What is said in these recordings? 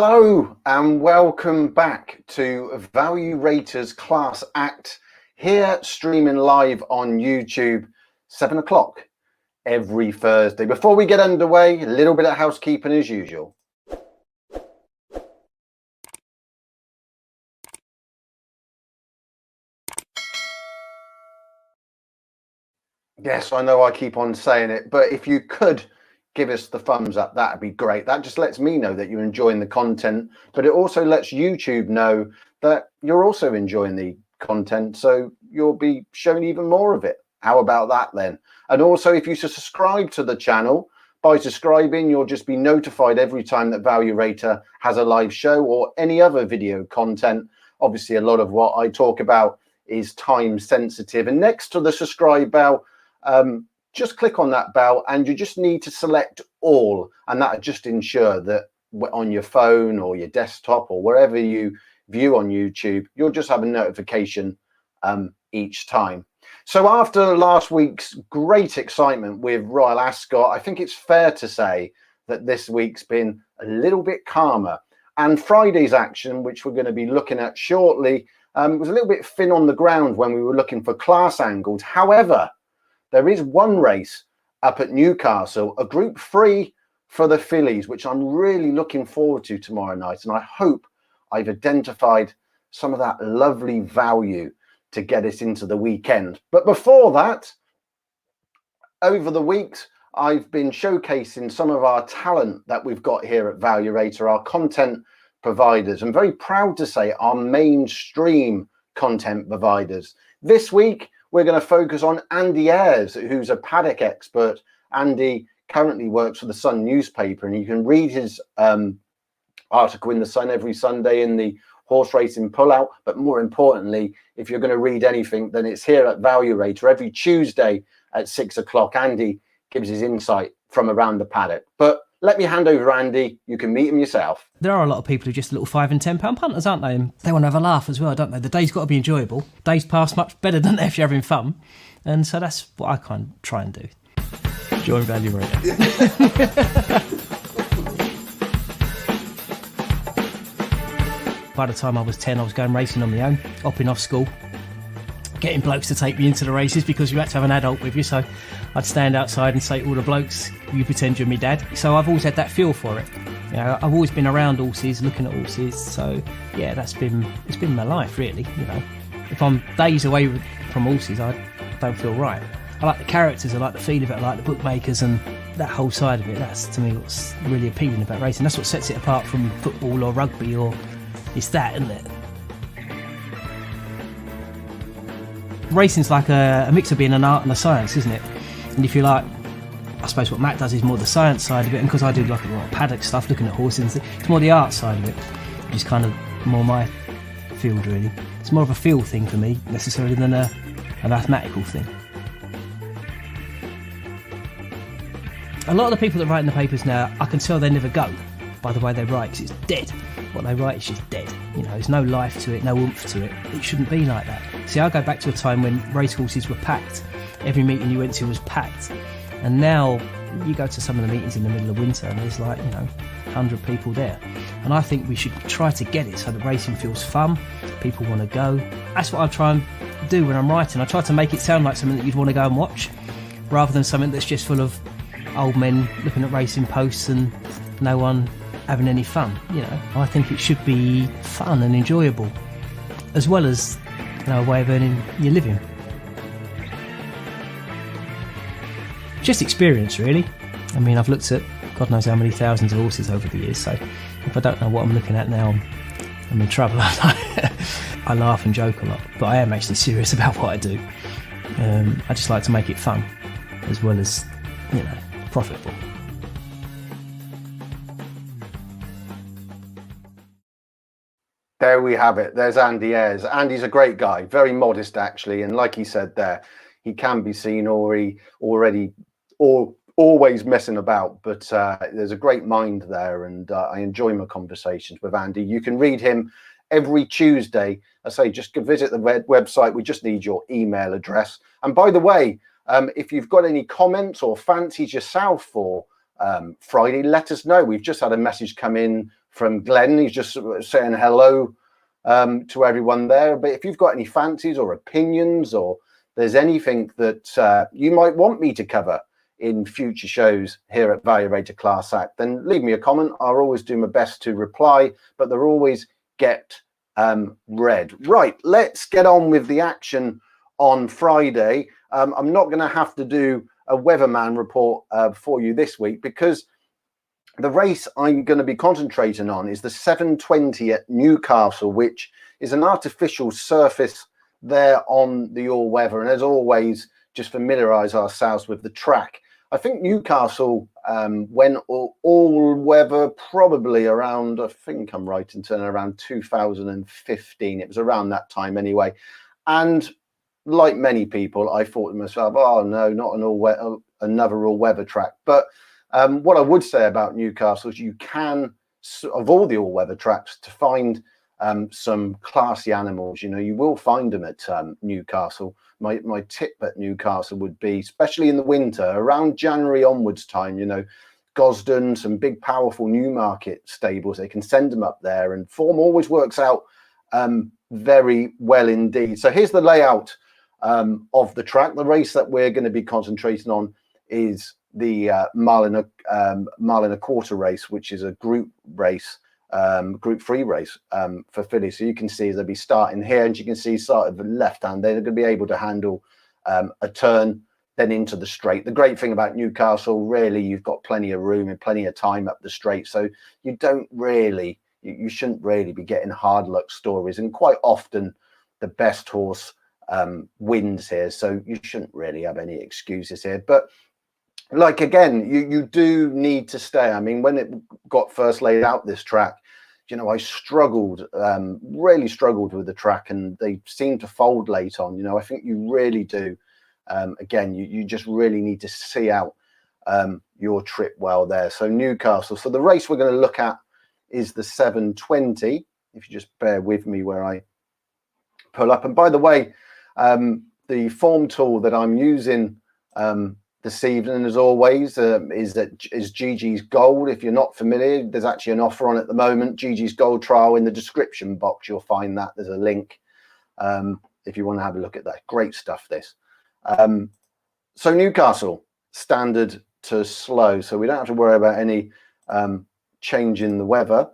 Hello and welcome back to Value Raters Class Act, here streaming live on YouTube, 7 o'clock every Thursday. Before we get underway, a little bit of housekeeping as usual. Yes, I know I keep on saying it, but if you could give us the thumbs up, that'd be great. That just lets me know that you're enjoying the content, but it also lets YouTube know that you're also enjoying the content, so you'll be showing even more of it. How about that then? And also, if you subscribe to the channel, by subscribing, you'll just be notified every time that Value Rater has a live show or any other video content. Obviously, a lot of what I talk about is time sensitive. And next to the subscribe bell, just click on that bell and you just need to select all, and that'll just ensure that on your phone or your desktop or wherever you view on YouTube, you'll just have a notification each time. So after last week's great excitement with Royal Ascot, I think it's fair to say that this week's been a little bit calmer, and Friday's action, which we're going to be looking at shortly, was a little bit thin on the ground when we were looking for class angles. However, there is one race up at Newcastle, a Group 3 for the fillies, which I'm really looking forward to tomorrow night. And I hope I've identified some of that lovely value to get us into the weekend. But before that, over the weeks, I've been showcasing some of our talent that we've got here at Value Rater, our content providers. I'm very proud to say our mainstream content providers. This week, we're going to focus on Andy Ayres, who's a paddock expert. Andy currently works for the Sun newspaper, and you can read his article in the Sun every Sunday in the horse racing pullout. But more importantly, if you're going to read anything, then it's here at Value Rater every Tuesday at 6 o'clock. Andy gives his insight from around the paddock. But let me hand over Andy. You can meet him yourself. There are a lot of people who are just little £5 and £10 punters, aren't they? And they want to have a laugh as well, don't they? The day's got to be enjoyable. Days pass much better, don't they, if you're having fun? And so that's what I kind of try and do. Join Value Rater. By the time I was 10, I was going racing on my own, hopping off school, getting blokes to take me into the races because you had to have an adult with you. So I'd stand outside and say to all the blokes, you pretend you're my dad. So I've always had that feel for it. You know, I've always been around horses, looking at horses. So yeah, it's been my life really. You know, if I'm days away from horses, I don't feel right. I like the characters, I like the feel of it, I like the bookmakers and that whole side of it. That's to me what's really appealing about racing. That's what sets it apart from football or rugby, or it's that, isn't it? Racing's like a mix of being an art and a science, isn't it? And if you like, I suppose what Matt does is more the science side of it, and because I do like a lot of paddock stuff, looking at horses, it's more the art side of it, which is kind of more my field really. It's more of a feel thing for me necessarily than a mathematical thing. A lot of the people that write in the papers now, I can tell they never go by the way they write, because it's dead. What they write is just dead. You know, there's no life to it, no oomph to it. It shouldn't be like that. See, I go back to a time when racehorses were packed. Every meeting you went to was packed. And now you go to some of the meetings in the middle of winter and there's 100 people there. And I think we should try to get it so that racing feels fun, people want to go. That's what I try and do when I'm writing. I try to make it sound like something that you'd want to go and watch, rather than something that's just full of old men looking at racing posts and no one having any fun. You know, I think it should be fun and enjoyable, as well as a way of earning your living. Just experience, really. I mean, I've looked at God knows how many thousands of horses over the years, so if I don't know what I'm looking at now, I'm in trouble. I laugh and joke a lot, but I am actually serious about what I do. I just like to make it fun, as well as, profitable. There we have it. There's Andy Ayres. Andy's a great guy, very modest actually, and like he said there, he can be seen always messing about, but there's a great mind there, and I enjoy my conversations with Andy. You can read him every Tuesday. I say just visit the website. We just need your email address. And by the way, if you've got any comments or fancies yourself for Friday, let us know. We've just had a message come in from Glenn. He's just saying hello to everyone there. But if you've got any fancies or opinions, or there's anything that you might want me to cover in future shows here at Value Rated Class Act, then leave me a comment. I'll always do my best to reply, but they'll always get read. Right, let's get on with the action on Friday. I'm not going to have to do a weatherman report for you this week, because the race I'm going to be concentrating on is the 720 at Newcastle, which is an artificial surface there on the all-weather. And as always, just familiarise ourselves with the track. I think Newcastle went all-weather probably around, I think I'm right in saying around 2015. It was around that time anyway. And like many people, I thought to myself, oh no, not another all-weather track. But what I would say about Newcastle is you can, of all the all-weather tracks, to find some classy animals. You know, you will find them at Newcastle. My tip at Newcastle would be, especially in the winter, around January onwards time, you know, Gosden, some big powerful Newmarket stables, they can send them up there, and form always works out very well indeed. So here's the layout of the track. The race that we're going to be concentrating on is the mile and a quarter race, which is a group race, group 3 race for fillies. So you can see they'll be starting here, and you can see start at the left hand. They're going to be able to handle a turn, then into the straight. The great thing about Newcastle, really, you've got plenty of room and plenty of time up the straight, so you don't really, you shouldn't really be getting hard luck stories. And quite often the best horse wins here, so you shouldn't really have any excuses here. But like, again, you do need to stay. I mean, when it got first laid out, this track, you know, I struggled, really struggled with the track, and they seemed to fold late on. You know, I think you really do. Again, you just really need to see out your trip well there. So Newcastle. So the race we're going to look at is the 720. If you just bear with me where I pull up. And by the way, the form tool that I'm using this evening, as always, is Gigi's Gold. If you're not familiar, there's actually an offer on at the moment. Gigi's Gold trial, in the description box, you'll find that. There's a link if you want to have a look at that. Great stuff, this. So Newcastle, standard to slow, so we don't have to worry about any change in the weather.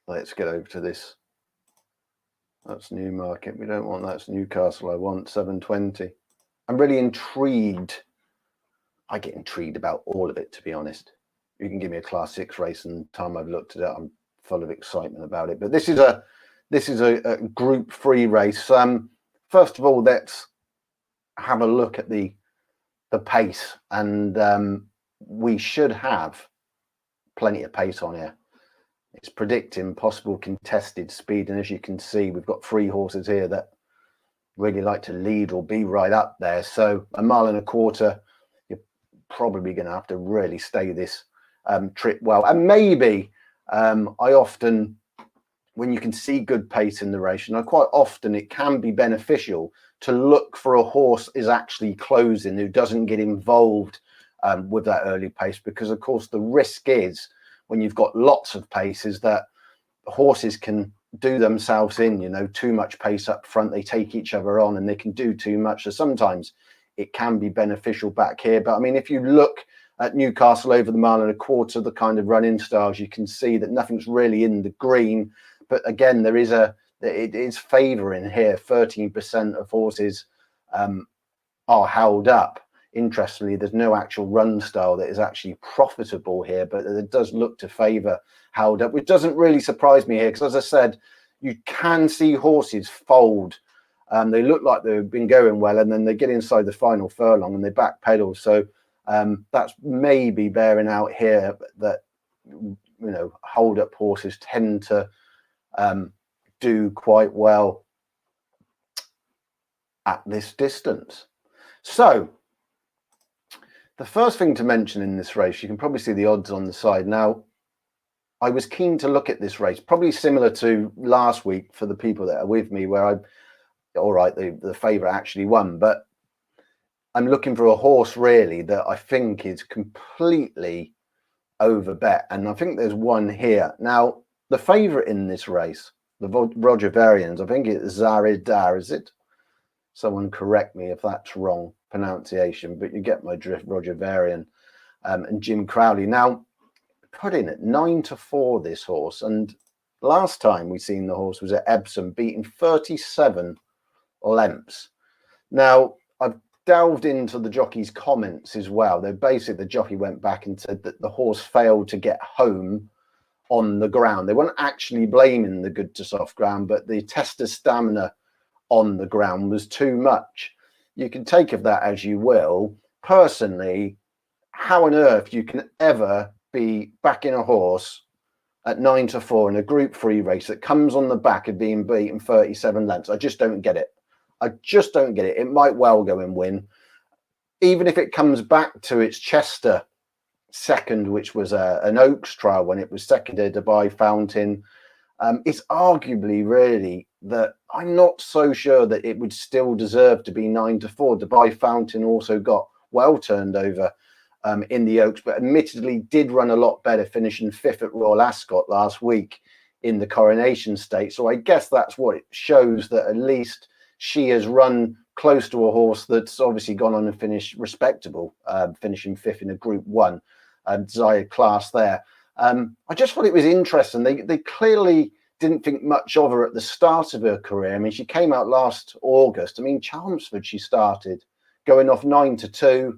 Let's get over to this. That's Newmarket. We don't want that's Newcastle. I want 720. I'm really intrigued. I get intrigued about all of it, to be honest. You can give me a Class 6 race, and the time I've looked at it, I'm full of excitement about it. But this is a Group 3 race. First of all, let's have a look at the pace, and we should have plenty of pace on here. It's predicting possible contested speed, and as you can see, we've got 3 horses here that really like to lead or be right up there. So a mile and a quarter, you're probably going to have to really stay this trip well. And maybe I often, when you can see good pace in the race, and quite often it can be beneficial to look for a horse is actually closing, who doesn't get involved with that early pace, because of course the risk is, when you've got lots of pace, is that horses can do themselves in, you know, too much pace up front. They take each other on, and they can do too much. So sometimes it can be beneficial back here. But I mean, if you look at Newcastle over the mile and a quarter, the kind of running styles, you can see that nothing's really in the green. But again, it is favouring here. 13% of horses are held up. Interestingly, there's no actual run style that is actually profitable here, but it does look to favour held up, which doesn't really surprise me here, because as I said, you can see horses fold. They look like they've been going well, and then they get inside the final furlong and they backpedal. So that's maybe bearing out here that, you know, hold up horses tend to do quite well at this distance. So the first thing to mention in this race, you can probably see the odds on the side. Now, I was keen to look at this race, probably similar to last week for the people that are with me, where all right, the favourite actually won, but I'm looking for a horse really that I think is completely over bet, and I think there's one here. Now, the favourite in this race, the Roger Varians, I think it's Zaridar, is it? Someone correct me if that's wrong pronunciation, but you get my drift. Roger Varian and Jim Crowley. Now, put in at 9-4 this horse, and last time we seen the horse was at Epsom, beating 37 lengths. Now, I've delved into the jockey's comments as well. They basically, the jockey went back and said that the horse failed to get home on the ground. They weren't actually blaming the good to soft ground, but the test of stamina on the ground was too much. You can take of that as you will. Personally, how on earth you can ever be backing a horse at 9-4 in a Group 3 race that comes on the back of being beaten 37 lengths? I just don't get it. I just don't get it. It might well go and win. Even if it comes back to its Chester second, which was an Oaks trial when it was seconded by Fountain, it's arguably really that I'm not so sure that it would still deserve to be 9-4. Dubai Fountain also got well turned over in the Oaks, but admittedly did run a lot better, finishing 5th at Royal Ascot last week in the Coronation State. So I guess that's what it shows, that at least she has run close to a horse that's obviously gone on and finished respectable, finishing 5th in a Group 1 desired class there. I just thought it was interesting. They clearly didn't think much of her at the start of her career. I mean, she came out last August. I mean, Chelmsford, she started going off 9-2,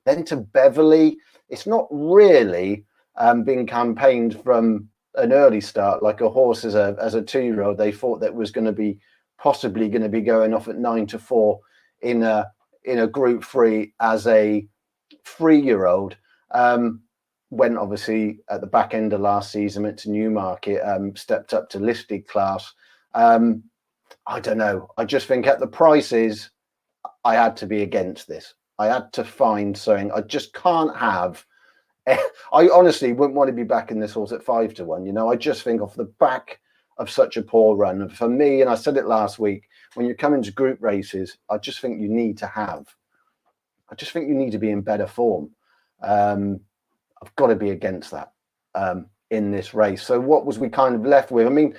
then to Beverley. It's not really been campaigned from an early start like a horse as a 2-year-old. They thought that was going to be possibly going to be going off at 9-4 in a Group 3 as a 3-year-old. Went obviously at the back end of last season, went to Newmarket, stepped up to listed class. I don't know. I just think at the prices, I had to be against this. I had to find something. I just can't have. I honestly wouldn't want to be backing this horse at 5-1. You know, I just think off the back of such a poor run. And for me, and I said it last week, when you come into group races, I just think you need to be in better form. I've got to be against that in this race. So what was we kind of left with? I mean,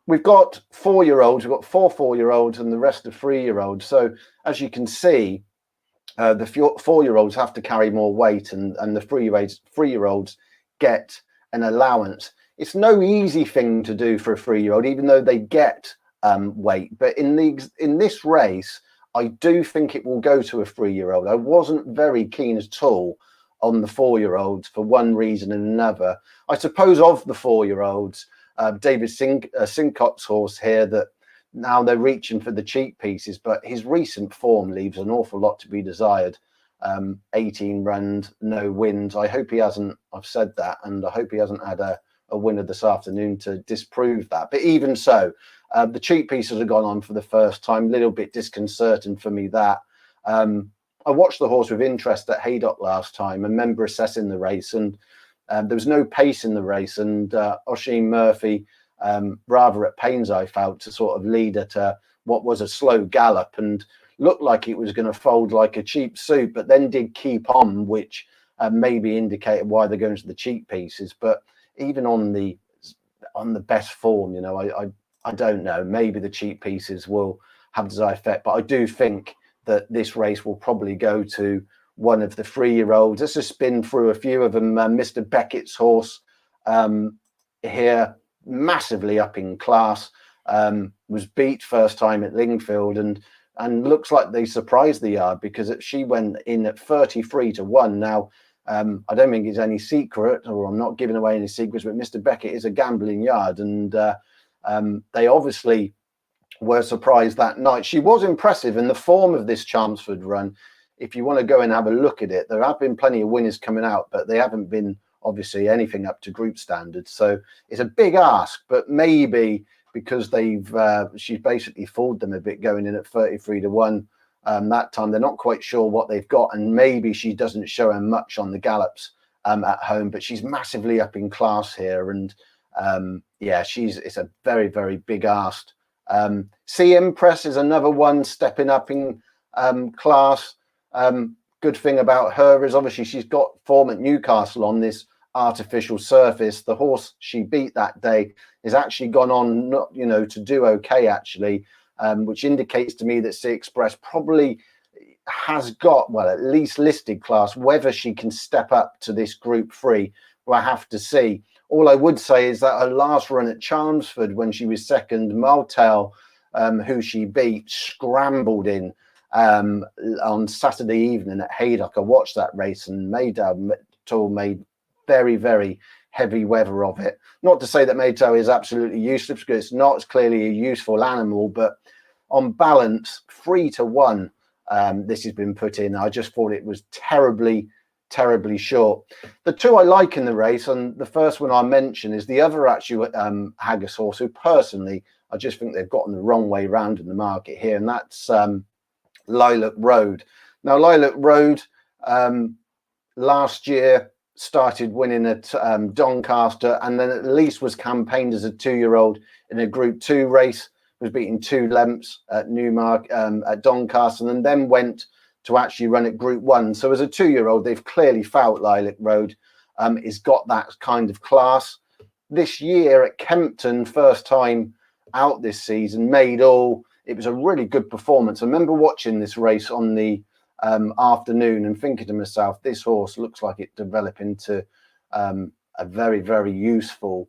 we've got 4-year-olds, we've got 4 4-year-olds and the rest are 3-year-olds. So as you can see, the 4-year-olds have to carry more weight and the 3-year-olds get an allowance. It's no easy thing to do for a 3-year-old, even though they get weight. But in this race, I do think it will go to a 3-year-old. I wasn't very keen at all on the 4-year-olds for one reason and another. I suppose of the 4-year-olds, David Sincott's horse here, that now they're reaching for the cheap pieces, but his recent form leaves an awful lot to be desired. 18 runs, no wins. I hope he hasn't, I've said that, and I hope he hasn't had a winner this afternoon to disprove that. But even so, the cheap pieces have gone on for the first time. A little bit disconcerting for me that. I watched the horse with interest at Haydock last time. I remember assessing the race, and there was no pace in the race. And Oisin Murphy, rather at pains, I felt, to sort of lead her to what was a slow gallop and looked like it was going to fold like a cheap suit, but then did keep on, which maybe indicated why they're going to the cheap pieces. But even on the best form, you know, I don't know. Maybe the cheap pieces will have the desired effect, but I do think that this race will probably go to one of the 3-year-olds. Let's just spin through a few of them. Mr. Beckett's horse here, massively up in class, was beat first time at Lingfield and looks like they surprised the yard because she went in at 33-1. Now, I don't think it's any secret, or I'm not giving away any secrets, but Mr. Beckett is a gambling yard, and they obviously were surprised that night. She was impressive in the form of this Chelmsford run. If you want to go and have a look at it, there have been plenty of winners coming out, but they haven't been obviously anything up to group standards. So it's a big ask, but maybe because she's basically fooled them a bit going in at 33-1 that time. They're not quite sure what they've got, and maybe she doesn't show her much on the gallops at home, but she's massively up in class here. And yeah, it's a very, very big ask. Sea Impress is another one stepping up in class. Good thing about her is obviously she's got form at Newcastle on this artificial surface. The horse she beat that day has actually gone on, not, you know, to do okay actually, which indicates to me that Sea Express probably has got, well, at least listed class. Whether she can step up to this Group 3, we'll have to see. All I would say is that her last run at Chelmsford, when she was second, Maltail, who she beat, scrambled in on Saturday evening at Haydock. I watched that race, and Maytal made very, very heavy weather of it. Not to say that Maytal is absolutely useless, because it's not. It's clearly a useful animal, but on balance, 3-1, this has been put in. I just thought it was terribly short. The two I like in the race, and the first one I mention is the other actually Haggis horse, who personally I just think they've gotten the wrong way round in the market here, and that's Lilac Road. Now, Lilac Road last year started winning at Doncaster, and then at least was campaigned as a 2-year-old in a Group 2 race, was beaten 2 lengths at Newmark, at Doncaster, and then went to actually run at Group 1. So as a 2-year-old, they've clearly felt Lilac Road has got that kind of class. This year at Kempton, first time out this season, made all. It was a really good performance. I remember watching this race on the afternoon and thinking to myself, this horse looks like it developed into a very, very useful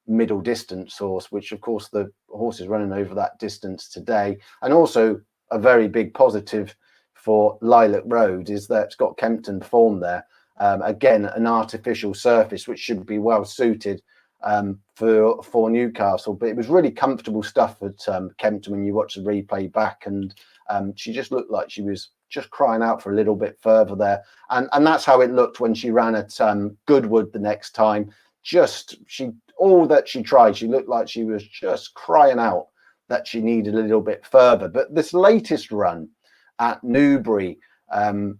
middle distance horse, which of course the horse is running over that distance today. And also a very big positive for Lilac Road is that it's got Kempton form there. Again, an artificial surface, which should be well suited for Newcastle, but it was really comfortable stuff at Kempton when you watch the replay back, and she just looked like she was just crying out for a little bit further there, and that's how it looked when she ran at Goodwood the next time. All that she tried, she looked like she was just crying out that she needed a little bit further. But this latest run at Newbury,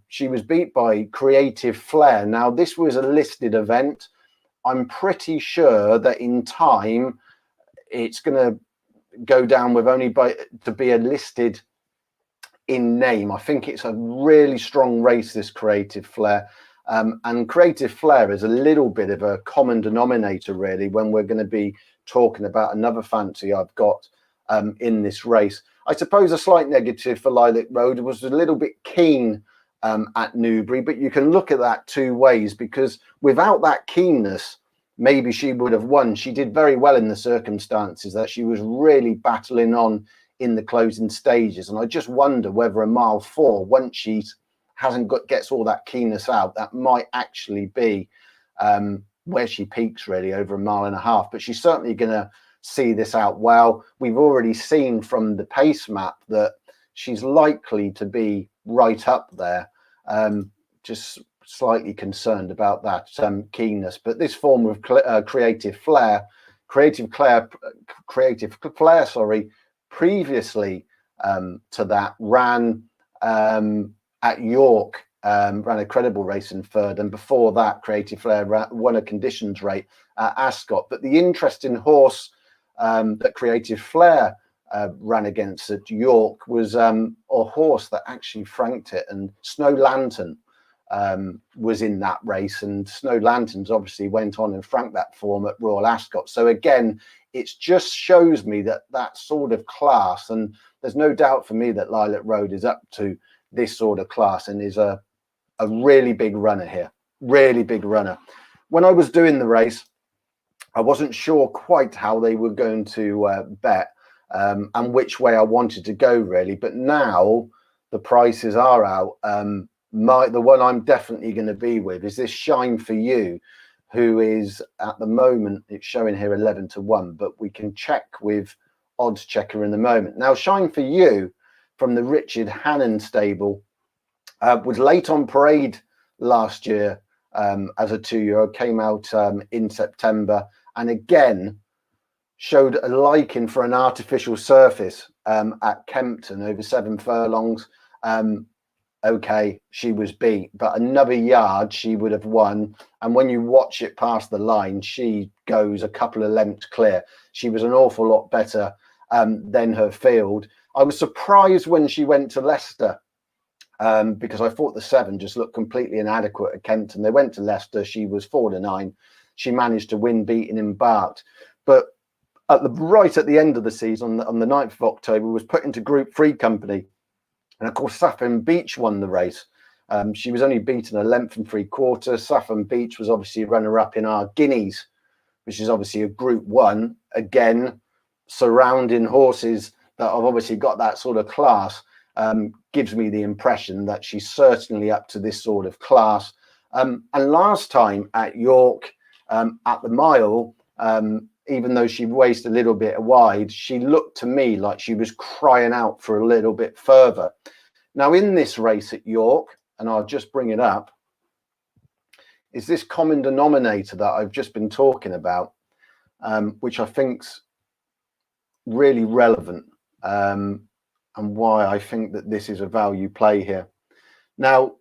she was beat by Creative Flair. Now, this was a listed event. I'm pretty sure that in time it's going to go down with only to be a listed in name. I think it's a really strong race, this Creative Flair. And Creative Flair is a little bit of a common denominator, really, when we're going to be talking about another fancy I've got in this race. I suppose a slight negative for Lilac Road was a little bit keen at Newbury, but you can look at that two ways, because without that keenness, maybe she would have won. She did very well in the circumstances that she was really battling on in the closing stages. And I just wonder whether a mile 4, once she gets all that keenness out, that might actually be where she peaks really over 1.5 miles. But she's certainly going to see this out well. We've already seen from the pace map that she's likely to be right up there. Just slightly concerned about that keenness. But this form of Creative Flair, previously to that ran at York, ran a credible race in third, and before that Creative Flair won a conditions rate at Ascot. But the interesting horse that Creative Flair ran against at York was a horse that actually franked it, and Snow Lantern was in that race, and Snow Lanterns obviously went on and franked that form at Royal Ascot. So again, it just shows me that sort of class, and there's no doubt for me that Lilac Road is up to this sort of class and is a really big runner here, really big runner. When I was doing the race, I wasn't sure quite how they were going to bet and which way I wanted to go really, but now the prices are out. The one I'm definitely going to be with is this Shine For You, who is at the moment, it's showing here 11-1, but we can check with Odds Checker in the moment. Now, Shine For You from the Richard Hannon stable was late on parade last year as a 2-year-old, came out in September, and again showed a liking for an artificial surface at Kempton over 7 furlongs. Okay, she was beat, but another yard she would have won. And when you watch it past the line, she goes a couple of lengths clear. She was an awful lot better than her field. I was surprised when she went to Leicester because I thought the 7 just looked completely inadequate at Kempton. They went to Leicester. She was 4-9. She managed to win, beating Embarked. But right at the end of the season, on the 9th of October, was put into Group 3 company. And of course, Saffron Beach won the race. She was only beaten a length and 3/4. Saffron Beach was obviously runner-up in our Guineas, which is obviously a Group 1. Again, surrounding horses that have obviously got that sort of class, gives me the impression that she's certainly up to this sort of class. And last time at York, at the mile, even though she raced a little bit wide, she looked to me like she was crying out for a little bit further. Now, in this race at York, and I'll just bring it up, is this common denominator that I've just been talking about, which I think's really relevant, and why I think that this is a value play here. Now,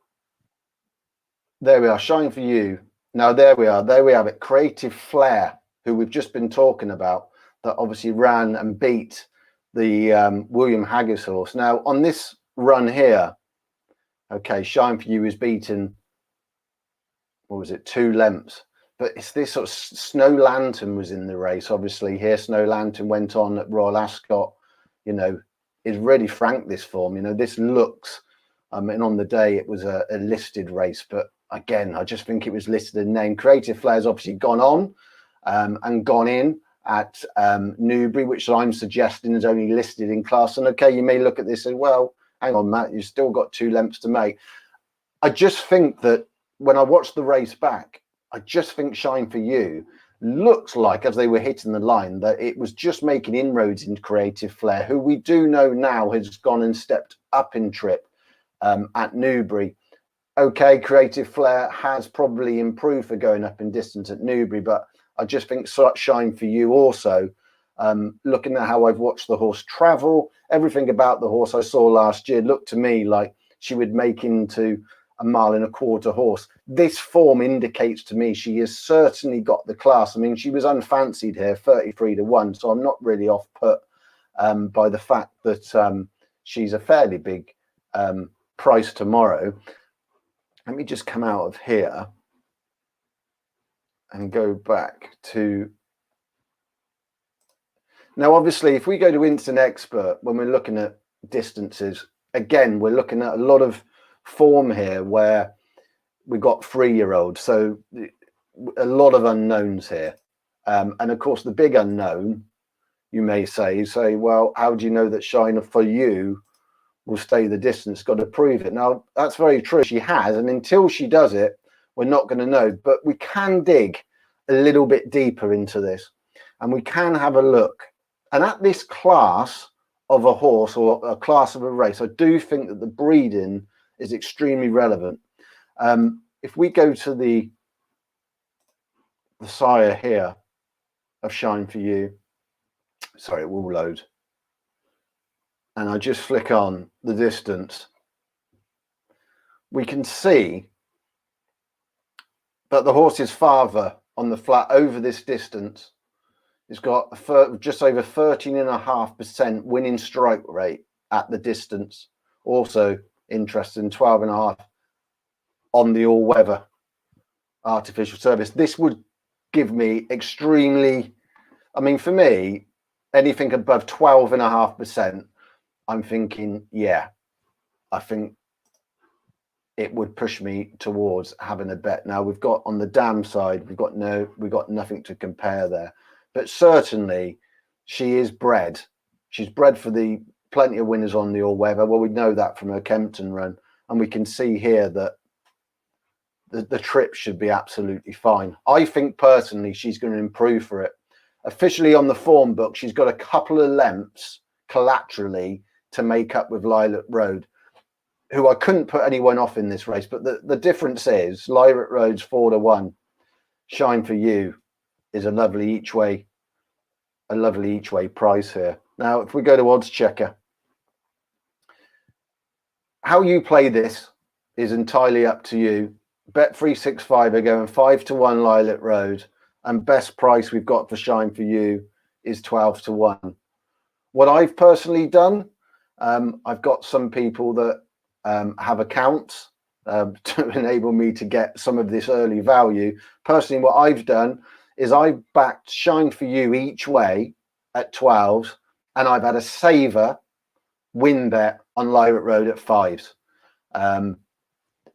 there we are, Shine For You. Now, there we have it, Creative Flair, who we've just been talking about, that obviously ran and beat the William Haggis horse. Now, on this run here, okay, Shine For You is beaten, what was it, 2 lengths. But it's this sort of Snow Lantern was in the race, obviously. Here, Snow Lantern went on at Royal Ascot, you know, is really frank, this form. You know, this looks, and on the day it was a listed race. But again, I just think it was listed in name. Creative Flair's obviously gone on and gone in at Newbury, which I'm suggesting is only listed in class. And okay, you may look at this and, well, hang on, Matt, you've still got 2 lengths to make. I just think that when I watched the race back, I just think Shine For You looks like, as they were hitting the line, that it was just making inroads into Creative Flair, who we do know now has gone and stepped up in trip at Newbury. Okay, Creative Flair has probably improved for going up in distance at Newbury, but I just think Shine For You also, looking at how I've watched the horse travel, everything about the horse I saw last year looked to me like she would make into a 1.25 mile horse. This form indicates to me she has certainly got the class. I mean, she was unfancied here, 33-1, so I'm not really off put by the fact that she's a fairly big price tomorrow. Let me just come out of here and go back to... Now, obviously, if we go to Instant Expert, when we're looking at distances, again, we're looking at a lot of form here where we've got 3-year-olds, so a lot of unknowns here, and of course the big unknown, you may say, well, how do you know that Shine For You will stay the distance? Got to prove it. Now, that's very true, she has, and until she does it, we're not going to know. But we can dig a little bit deeper into this, and we can have a look, and at this class of a horse or a class of a race, I do think that the breeding is extremely relevant. If we go to the sire here of Shine For You, sorry, it will load, and I just flick on the distance, we can see that the horse's father on the flat over this distance has got just over 13.5% winning strike rate at the distance. Also interesting, 12.5 on the all-weather artificial surface. This would give me extremely, I mean, for me, anything above 12.5%, I'm thinking, yeah, I think it would push me towards having a bet. Now, we've got on the dam side, we've got nothing to compare there, but certainly she is bred. She's bred for the plenty of winners on the all-weather. Well, we know that from her Kempton run, and we can see here that the trip should be absolutely fine. I think personally she's going to improve for it. Officially on the form book, she's got a couple of lengths collaterally to make up with Lilac Road, who I couldn't put anyone off in this race. But the difference is Lilac Road's 4-1. Shine For You is a lovely each way price here. Now, if we go to Odds Checker, how you play this is entirely up to you. Bet365 are going 5-1 Lilac Road, and best price we've got for Shine For You is 12-1. What I've personally done, I've got some people that have accounts to enable me to get some of this early value. Personally, what I've done is I've backed Shine For You each way at 12s, and I've had a saver win bet on Lyric Road at 5s.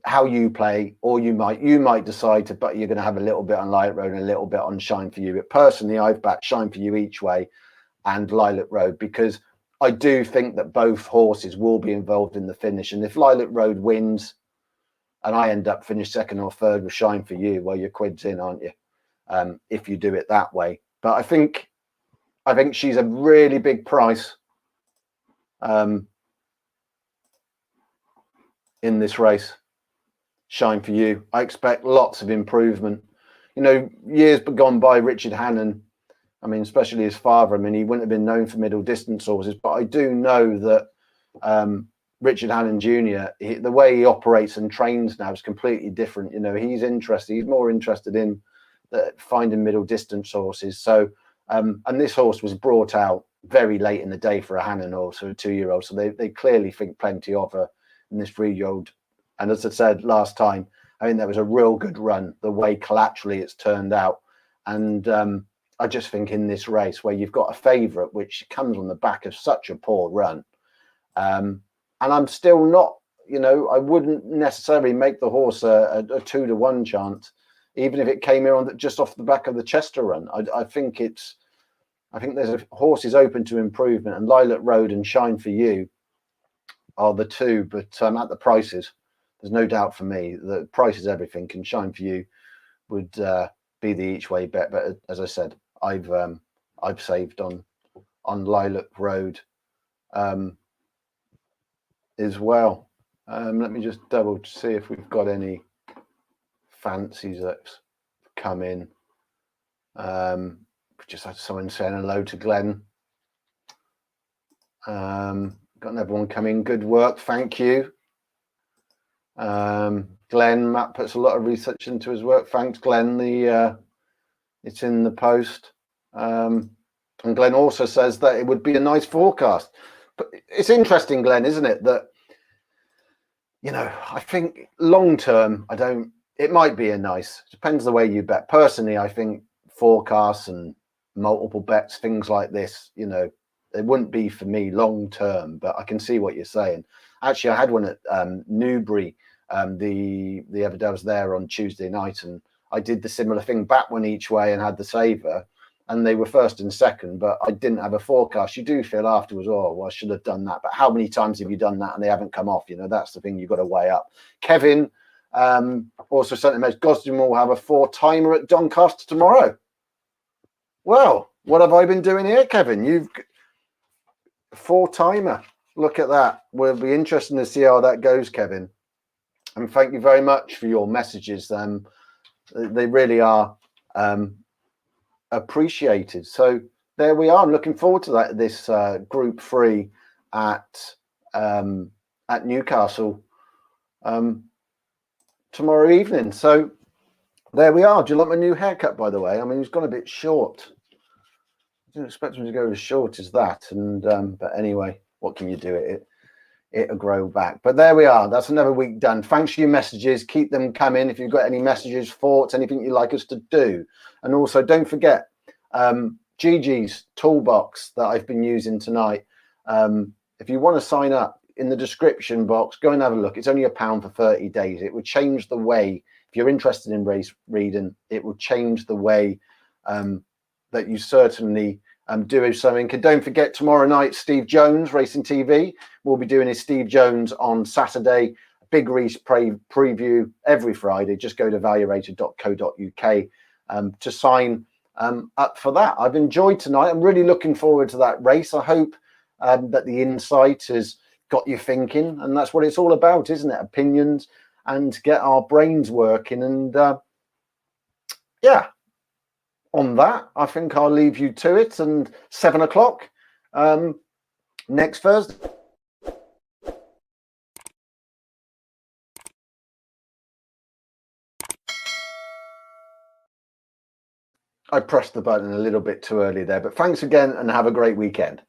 How you play, or you might decide to, but you're going to have a little bit on Lilac Road and a little bit on Shine For You. But personally, I've backed Shine For You each way and Lilac Road, because I do think that both horses will be involved in the finish. And if Lilac Road wins and I end up finish second or third with Shine For You, well, your quid's in, aren't you? If you do it that way. But I think she's a really big price in this race. Shine For You. I expect lots of improvement. You know, years gone by, Richard Hannon, I mean, especially his father, I mean, he wouldn't have been known for middle distance horses, but I do know that Richard Hannon Jr., the way he operates and trains now is completely different. You know, he's more interested in finding middle distance horses. So, and this horse was brought out very late in the day for a Hannon horse, or a 2-year-old. So they clearly think plenty of her in this 3-year-old. And as I said last time, I think that was a real good run, the way collaterally it's turned out. And I just think in this race where you've got a favourite, which comes on the back of such a poor run, and I'm still not, you know, I wouldn't necessarily make the horse a 2-to-1 chance, even if it came here on just off the back of the Chester run. I think there's a horse is open to improvement, and Lilac Road and Shine For You are the two, but at the prices, there's no doubt for me the price is everything, and Shine For You would be the each way bet. But as I said, I've saved on Lilac Road as well. Let me just double see if we've got any fancies that's come in. We just had someone saying hello to Glenn. Got another one coming. Good work, thank you. Glenn, Matt puts a lot of research into his work. Thanks, Glenn. It's in the post. And Glenn also says that it would be a nice forecast. But it's interesting, Glenn, isn't it? That, you know, I think long term, it might be a nice, depends the way you bet. Personally, I think forecasts and multiple bets, things like this, you know, it wouldn't be for me long term, but I can see what you're saying. Actually, I had one at Newbury the other day. I was there on Tuesday night, and I did the similar thing, back one each way and had the saver, and they were first and second, but I didn't have a forecast. You do feel afterwards, oh, well, I should have done that. But how many times have you done that and they haven't come off? You know, that's the thing you've got to weigh up. Kevin also sent a message, Gosden will have a 4-timer at Doncaster tomorrow. Well, what have I been doing here, Kevin? You've 4-timer. Look at that. We'll be interested to see how that goes, Kevin. And thank you very much for your messages. They really are appreciated. So there we are. I'm looking forward to that. This Group 3 at Newcastle tomorrow evening. So there we are. Do you like my new haircut, by the way? I mean, it's gone a bit short. I didn't expect him to go as short as that. And but anyway, what can you do? It'll grow back. But there we are. That's another week done. Thanks for your messages. Keep them coming. If you've got any messages, thoughts, anything you'd like us to do. And also, don't forget Gigi's toolbox that I've been using tonight. If you want to sign up, in the description box, go and have a look. It's only £1 for 30 days. It would change the way, if you're interested in race reading, it will change the way that you certainly do something. And don't forget, tomorrow night, Steve Jones, Racing TV, will be doing his Steve Jones on Saturday. Big race preview every Friday. Just go to valuerated.co.uk to sign up for that. I've enjoyed tonight. I'm really looking forward to that race. I hope that the insight has got you thinking, and that's what it's all about, isn't it? Opinions, and get our brains working. And yeah, on that, I think I'll leave you to it. And 7 o'clock next Thursday. I pressed the button a little bit too early there, but thanks again and have a great weekend.